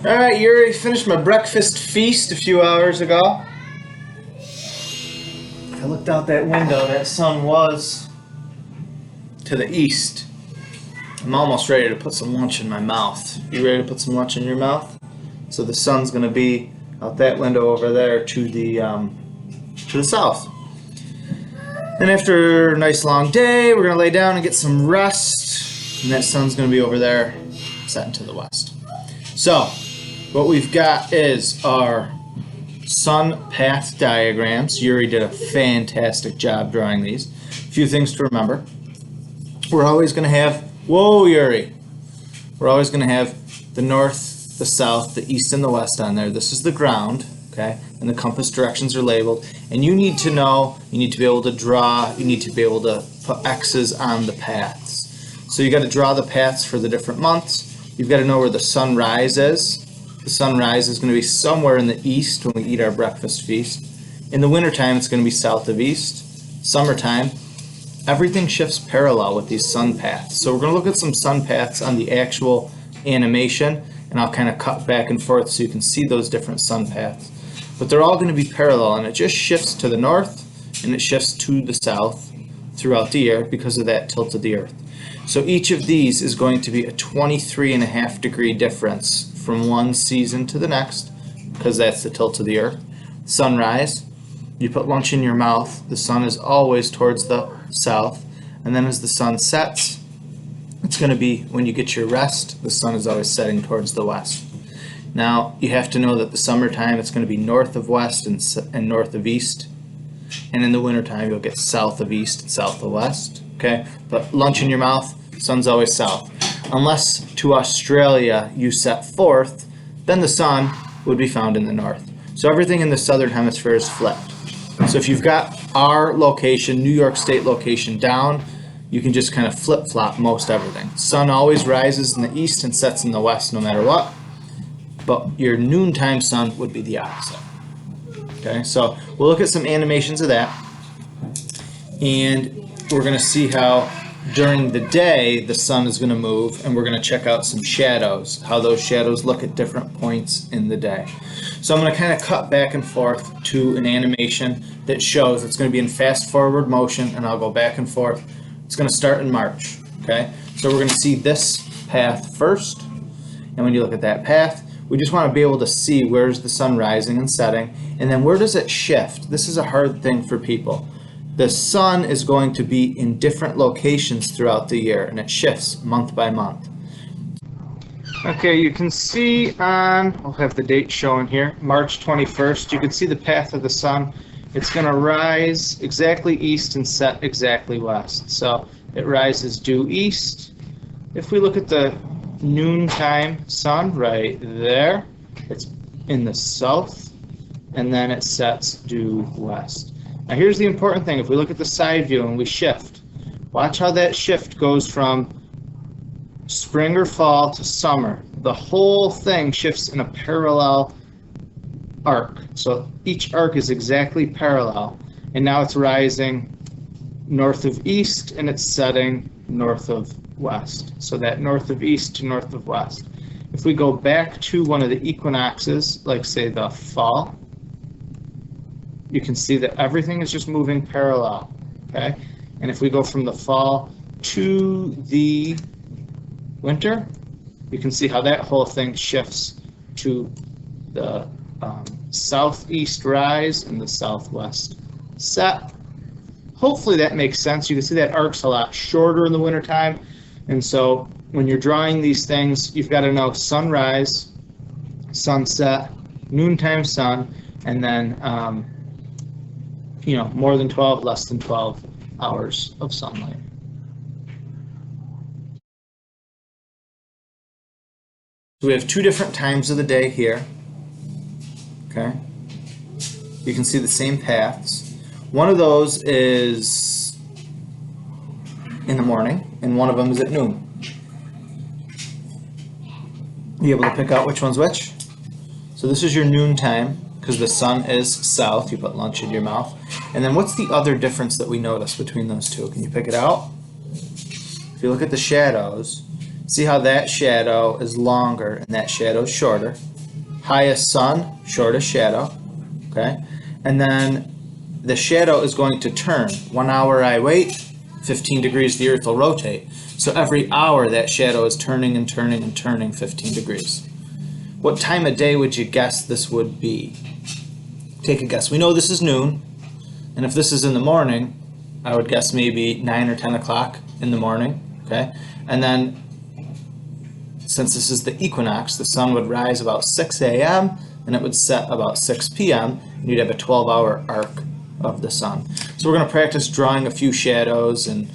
Alright, Yuri, finished my breakfast feast a few hours ago. I looked out that window, that sun was to the east. I'm almost ready to put some lunch in my mouth. You ready to put some lunch in your mouth? So the sun's going to be out that window over there to the south. And after a nice long day, we're going to lay down and get some rest. And that sun's going to be over there, setting to the west. So, what we've got is our sun path diagrams. Yuri did a fantastic job drawing these. A few things to remember. We're always going to have, whoa Yuri, we're always going to have the north, the south, the east, and the west on there. This is the ground, okay? And the compass directions are labeled. And you need to know, you need to be able to draw, you need to be able to put X's on the paths. So you got to draw the paths for the different months. You've got to know where the sunrise is. The sunrise is going to be somewhere in the east when we eat our breakfast feast. In the wintertime, it's going to be south of east. Summertime, everything shifts parallel with these sun paths. So we're going to look at some sun paths on the actual animation, and I'll kind of cut back and forth so you can see those different sun paths. But they're all going to be parallel, and it just shifts to the north, and it shifts to the south throughout the year because of that tilt of the earth. So each of these is going to be a 23.5 degree difference from one season to the next, because that's the tilt of the earth. Sunrise, you put lunch in your mouth, the sun is always towards the south, and then as the sun sets, it's going to be when you get your rest, the sun is always setting towards the west. Now, you have to know that the summertime, it's going to be north of west and north of east, and in the wintertime, you'll get south of east and south of west, okay? But lunch in your mouth, sun's always south. Unless to Australia you set forth, then the sun would be found in the north. So everything in the southern hemisphere is flipped. So if you've got our location, New York State location down, you can just kind of flip-flop most everything. Sun always rises in the east and sets in the west no matter what. But your noontime sun would be the opposite. Okay, so we'll look at some animations of that. And we're going to see how during the day the sun is going to move, and we're going to check out some shadows, how those shadows look at different points in the day. So I'm going to kind of cut back and forth to an animation that shows it's going to be in fast forward motion, and I'll go back and forth. It's going to start in March. Okay, so we're going to see this path first, and when you look at that path, we just want to be able to see where's the sun rising and setting, and then where does it shift. This is a hard thing for people. The sun is going to be in different locations throughout the year, and it shifts month by month. Okay, you can see on, I'll have the date shown here, March 21st, you can see the path of the sun. It's going to rise exactly east and set exactly west. So it rises due east. If we look at the noontime sun right there, it's in the south, and then it sets due west. Now here's the important thing. If we look at the side view and we shift, watch how that shift goes from spring or fall to summer. The whole thing shifts in a parallel arc. So each arc is exactly parallel, and now it's rising north of east and it's setting north of west. So that north of east to north of west. If we go back to one of the equinoxes, like say the fall, you can see that everything is just moving parallel, okay? And if we go from the fall to the winter, you can see how that whole thing shifts to the southeast rise and the southwest set. Hopefully that makes sense. You can see that arc's a lot shorter in the wintertime, and so when you're drawing these things, you've got to know sunrise, sunset, noontime sun, and then more than 12, less than 12 hours of sunlight. So we have two different times of the day here. Okay. You can see the same paths. One of those is in the morning, and one of them is at noon. You able to pick out which one's which? So this is your noontime, because the sun is south. You put lunch in your mouth. And then what's the other difference that we notice between those two? Can you pick it out? If you look at the shadows, see how that shadow is longer and that shadow is shorter. highest sun, shortest shadow, okay? And then the shadow is going to turn. 1 hour I wait, 15 degrees the earth will rotate. So every hour that shadow is turning and turning and turning 15 degrees. What time of day would you guess this would be? Take a guess. We know this is noon, and if this is in the morning, I would guess maybe 9 or 10 o'clock in the morning, okay? And then, since this is the equinox, the sun would rise about 6 a.m. and it would set about 6 p.m. and you'd have a 12-hour arc of the sun. So we're going to practice drawing a few shadows and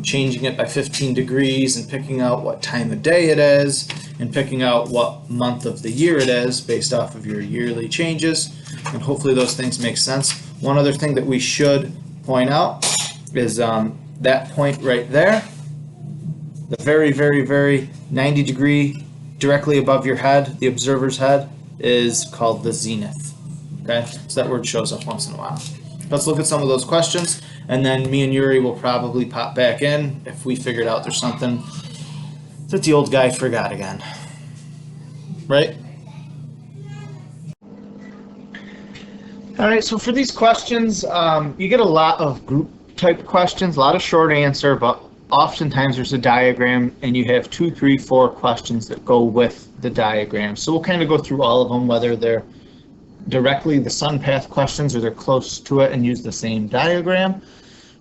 changing it by 15 degrees and picking out what time of day it is and picking out what month of the year it is based off of your yearly changes, and hopefully those things make sense. One other thing that we should point out is that point right there, the very, very, very 90 degree directly above your head, the observer's head, is called the zenith. Okay, so that word shows up once in a while. Let's look at some of those questions, and then me and Yuri will probably pop back in if we figured out there's something that the old guy forgot again. Right? All right, so for these questions, you get a lot of group type questions, a lot of short answer, but oftentimes there's a diagram and you have 2, 3, 4 questions that go with the diagram. So we'll kind of go through all of them, whether they're directly the sun path questions or they're close to it and use the same diagram.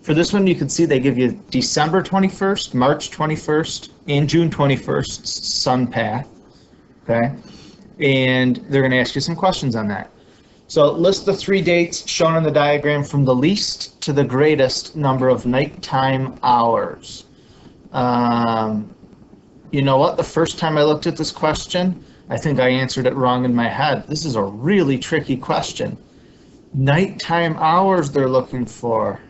For this one, you can see they give you December 21st, March 21st, and June 21st sun path, okay? And they're going to ask you some questions on that. So list the 3 dates shown in the diagram from the least to the greatest number of nighttime hours. You know what? The first time I looked at this question, I think I answered it wrong in my head. This is a really tricky question. Nighttime hours they're looking for.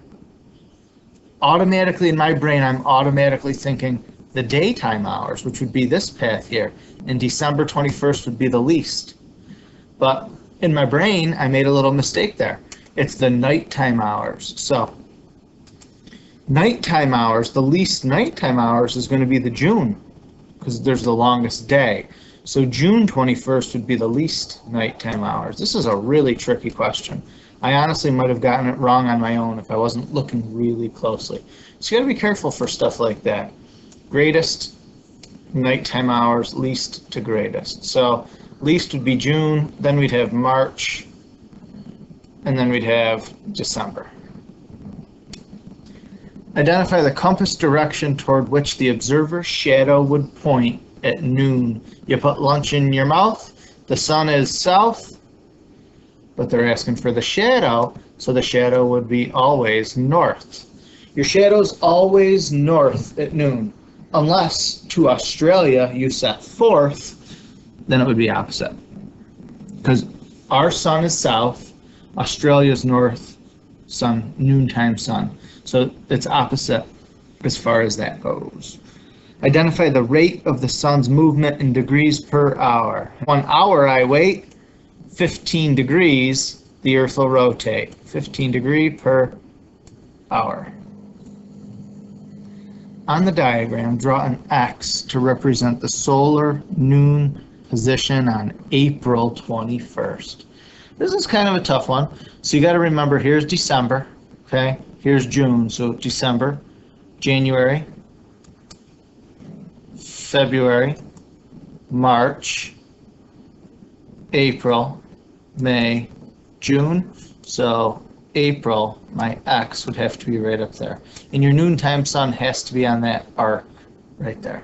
Automatically in my brain, I'm automatically thinking the daytime hours, which would be this path here, and December 21st would be the least. But in my brain, I made a little mistake there. It's the nighttime hours. So nighttime hours, the least nighttime hours is going to be the June, because there's the longest day. So June 21st would be the least nighttime hours. This is a really tricky question. I honestly might have gotten it wrong on my own if I wasn't looking really closely. So you got to be careful for stuff like that. Greatest nighttime hours, least to greatest. So least would be June, then we'd have March, and then we'd have December. Identify the compass direction toward which the observer's shadow would point at noon. You put lunch in your mouth, the sun is south, but they're asking for the shadow, so the shadow would be always north. Your shadow's always north at noon, unless to Australia you set forth, then it would be opposite. Because our sun is south, Australia's north, sun, noontime sun. So it's opposite as far as that goes. Identify the rate of the sun's movement in degrees per hour. 1 hour I wait, 15 degrees, the earth will rotate. 15 degrees per hour. On the diagram, draw an X to represent the solar noon position on April 21st. This is kind of a tough one. So you got to remember, here's December, okay? Here's June, so December, January, February, March, April, May, June. So April, my X would have to be right up there. And your noontime sun has to be on that arc right there.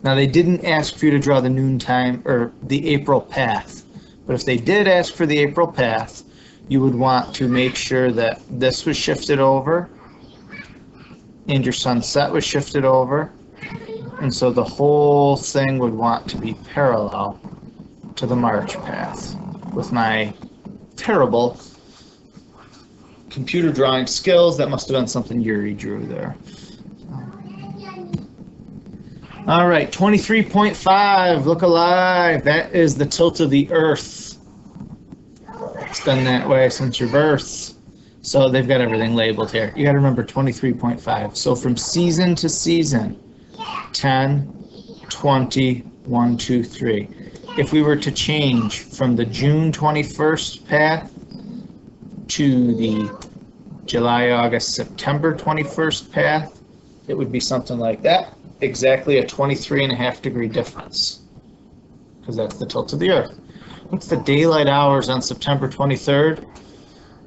Now they didn't ask for you to draw the noontime or the April path, but if they did ask for the April path, you would want to make sure that this was shifted over and your sunset was shifted over. And so the whole thing would want to be parallel to the March path. With my terrible computer drawing skills, that must have been something Yuri drew there. All right, 23.5, look alive. That is the tilt of the Earth. It's been that way since your birth. So they've got everything labeled here. You got to remember 23.5. So from season to season, 10, 20, 1, 2, 3. if we were to change from the June 21st path to the July, August, September 21st path, it would be something like that. Exactly a 23.5 degree difference, because that's the tilt of the Earth. What's the daylight hours on September 23rd?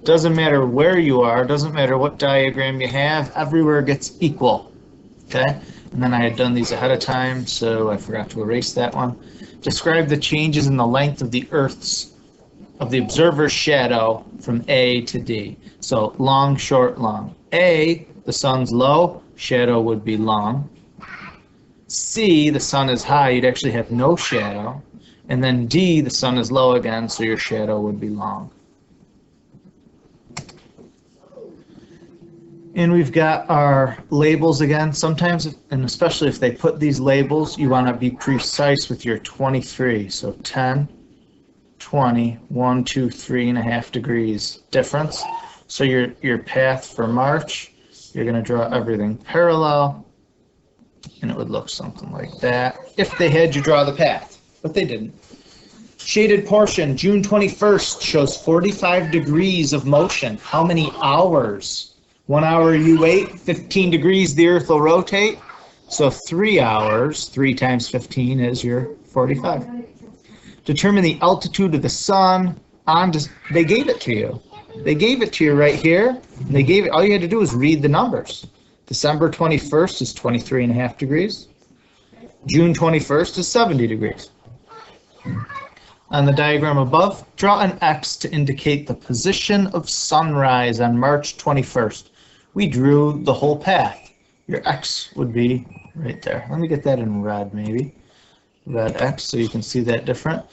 Doesn't matter where you are, doesn't matter what diagram you have, everywhere gets equal. Okay? And then I had done these ahead of time, so I forgot to erase that one. Describe the changes in the length of the observer's shadow from A to D. So long, short, long. A, the sun's low, shadow would be long. C, the sun is high, you'd actually have no shadow. And then D, the sun is low again, so your shadow would be long. And we've got our labels again. Sometimes, and especially if they put these labels, you want to be precise with your 23. So 10, 20, 1, 2, 3.5 degrees difference. So your path for March, you're going to draw everything parallel, and it would look something like that if they had you draw the path, but they didn't. Shaded portion, June 21st shows 45 degrees of motion. How many hours? 1 hour you wait, 15 degrees the Earth will rotate. So 3 hours, 3 times 15 is your 45. Determine the altitude of the sun. They gave it to you. They gave it to you right here. And they gave it. All you had to do was read the numbers. December 21st is 23.5 degrees. June 21st is 70 degrees. On the diagram above, draw an X to indicate the position of sunrise on March 21st. We drew the whole path. Your X would be right there. Let me get that in red, maybe. Red X, so you can see that different.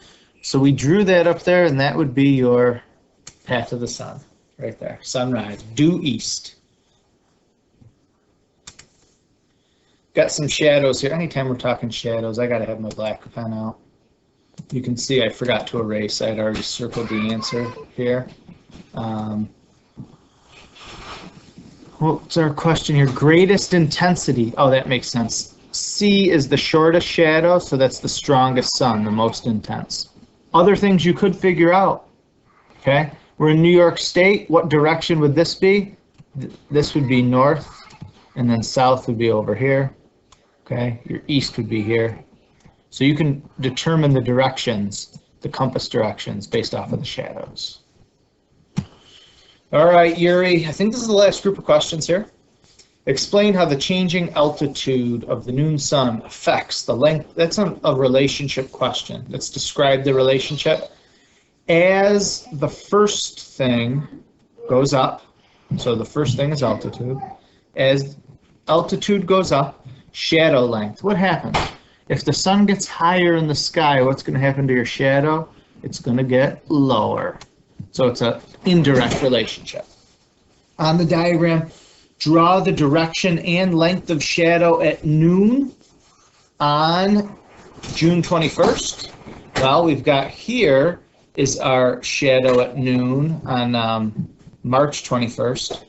So we drew that up there, and that would be your path of the sun, right there. Sunrise, due east. Got some shadows here. Anytime we're talking shadows, I gotta have my black pen out. You can see I forgot to erase. I had already circled the answer here. What's our question here? Greatest intensity. Oh, that makes sense. C is the shortest shadow, so that's the strongest sun, the most intense. Other things you could figure out. Okay, we're in New York State. What direction would this be? This would be north, and then south would be over here. Okay, your east would be here. So you can determine the directions, the compass directions, based off of the shadows. All right, Yuri, I think this is the last group of questions here. Explain how the changing altitude of the noon sun affects the length. That's a relationship question. Let's describe the relationship. As the first thing goes up, so the first thing is altitude. As altitude goes up, shadow length. What happens? If the sun gets higher in the sky, what's going to happen to your shadow? It's going to get lower. So it's an indirect relationship. On the diagram, draw the direction and length of shadow at noon on June 21st. Well, we've got here is our shadow at noon on March 21st,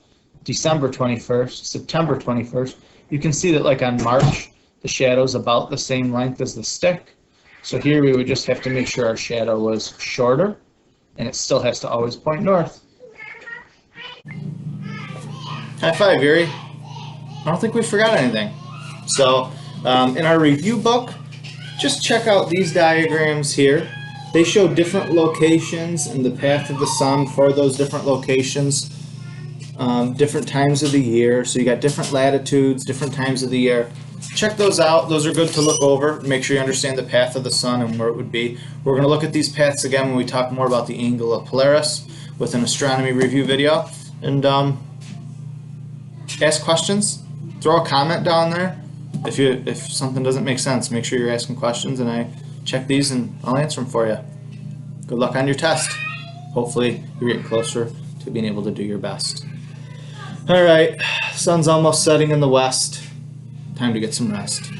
December 21st, September 21st. You can see that like on March, the shadow's about the same length as the stick. So here we would just have to make sure our shadow was shorter, and it still has to always point north. High five, Yuri. I don't think we forgot anything. So in our review book, just check out these diagrams here. They show different locations in the path of the sun for those different locations, different times of the year. So you got different latitudes, different times of the year. Check those out. Those are good to look over. Make sure you understand the path of the sun and where it would be. We're going to look at these paths again when we talk more about the angle of Polaris with an astronomy review video. And ask questions. Throw a comment down there. If something doesn't make sense, make sure you're asking questions, and I check these and I'll answer them for you. Good luck on your test. Hopefully you're getting closer to being able to do your best. All right, sun's almost setting in the west. Time to get some rest.